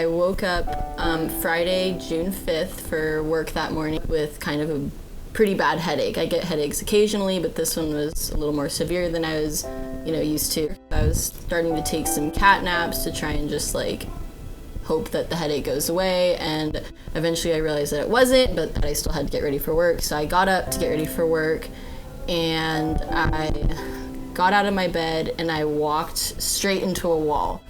I woke up Friday, June 5th for work that morning with kind of a pretty bad headache. I get headaches occasionally, but this one was a little more severe than I was, used to. I was starting to take some cat naps to try and just hope that the headache goes away, and eventually I realized that it wasn't, but that I still had to get ready for work. So I got up to get ready for work, and I got out of my bed and I walked straight into a wall.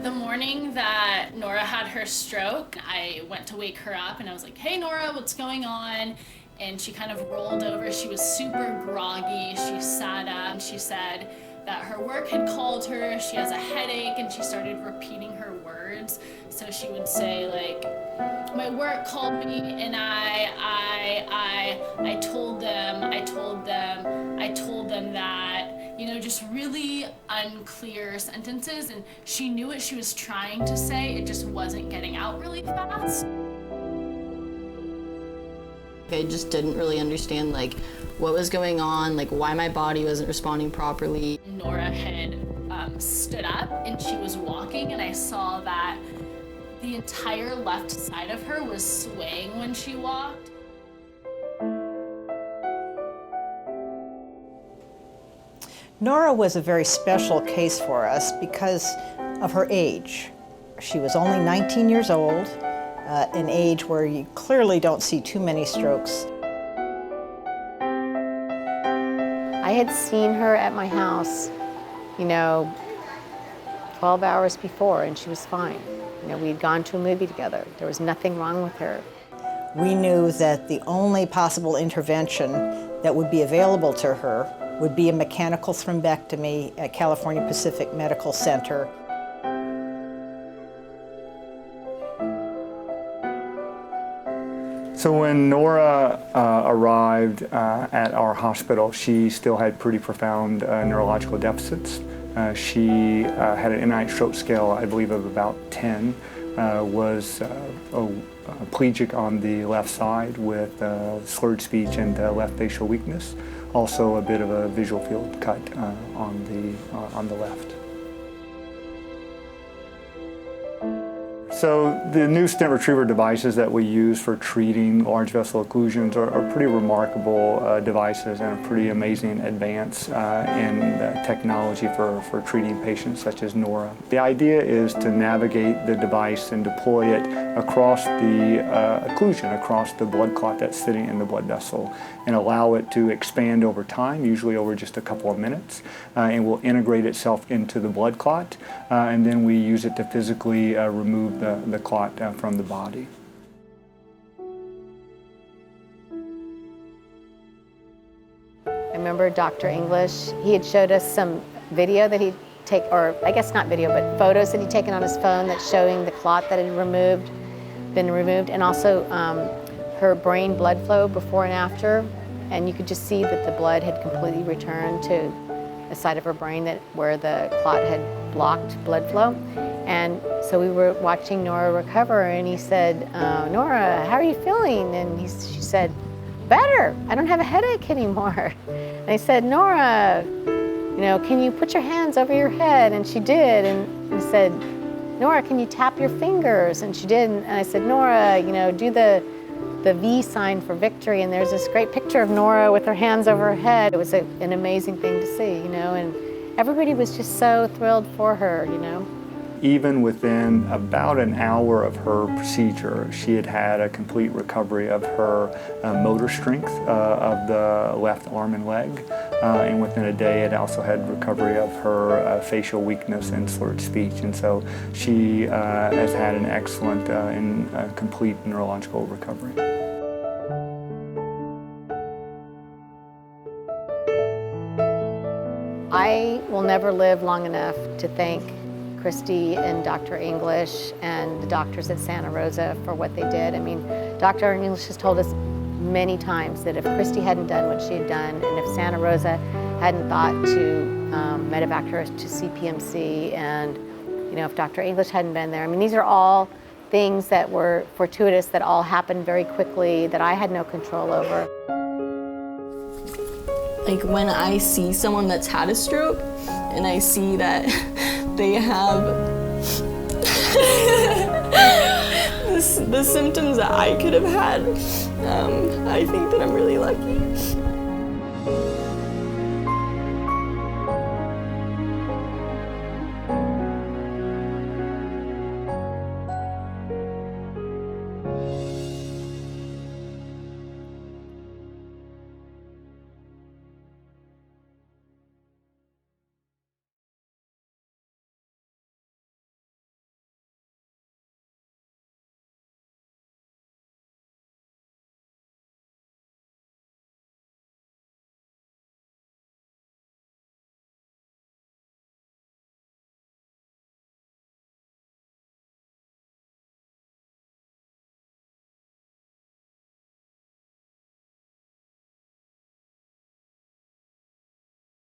The morning that Nora had her stroke, I went to wake her up and I was like, "Hey Nora, what's going on?" And she kind of rolled over. She was super groggy. She sat up. She said that her work had called her. She has a headache, and she started repeating her words. So she would say "My work called me, and I told them that," just really unclear sentences, and she knew what she was trying to say, it just wasn't getting out really fast. I just didn't really understand what was going on, why my body wasn't responding properly. Nora had stood up and she was walking, and I saw that the entire left side of her was swaying when she walked. Nora was a very special case for us because of her age. She was only 19 years old, an age where you clearly don't see too many strokes. I had seen her at my house, 12 hours before, and she was fine. We had gone to a movie together. There was nothing wrong with her. We knew that the only possible intervention that would be available to her would be a mechanical thrombectomy at California Pacific Medical Center. So when Nora arrived at our hospital, she still had pretty profound neurological deficits. She had an NIH stroke scale, I believe, of about 10, was plegic on the left side with slurred speech and left facial weakness. Also a bit of a visual field cut on the left. So the new stent retriever devices that we use for treating large vessel occlusions are pretty remarkable devices and a pretty amazing advance in technology for treating patients such as Nora. The idea is to navigate the device and deploy it across the occlusion, across the blood clot that's sitting in the blood vessel, and allow it to expand over time, usually over just a couple of minutes, and will integrate itself into the blood clot, and then we use it to physically remove the clot from the body. I remember Dr. English, he had showed us some video that he'd or I guess not video, but photos that he'd taken on his phone that's showing the clot that had been removed, and also her brain blood flow before and after. And you could just see that the blood had completely returned to the side of her brain where the clot had blocked blood flow. And so we were watching Nora recover, and he said, "Nora, how are you feeling?" And she said, "Better. I don't have a headache anymore." And I said, "Nora, can you put your hands over your head?" And she did. And he said, "Nora, can you tap your fingers?" And she did. And I said, "Nora, do the V sign for victory." And there's this great picture of Nora with her hands over her head. It was an amazing thing to see, and everybody was just so thrilled for her, Even within about an hour of her procedure, she had had a complete recovery of her motor strength of the left arm and leg. And within a day, it also had recovery of her facial weakness and slurred speech. And so she has had an excellent and complete neurological recovery. I will never live long enough to thank Christy and Dr. English and the doctors at Santa Rosa for what they did. I mean, Dr. English has told us many times that if Christy hadn't done what she had done, and if Santa Rosa hadn't thought to medevac her to CPMC, and if Dr. English hadn't been there, I mean, these are all things that were fortuitous, that all happened very quickly, that I had no control over. When I see someone that's had a stroke, and I see that they have the symptoms that I could have had, I think that I'm really lucky.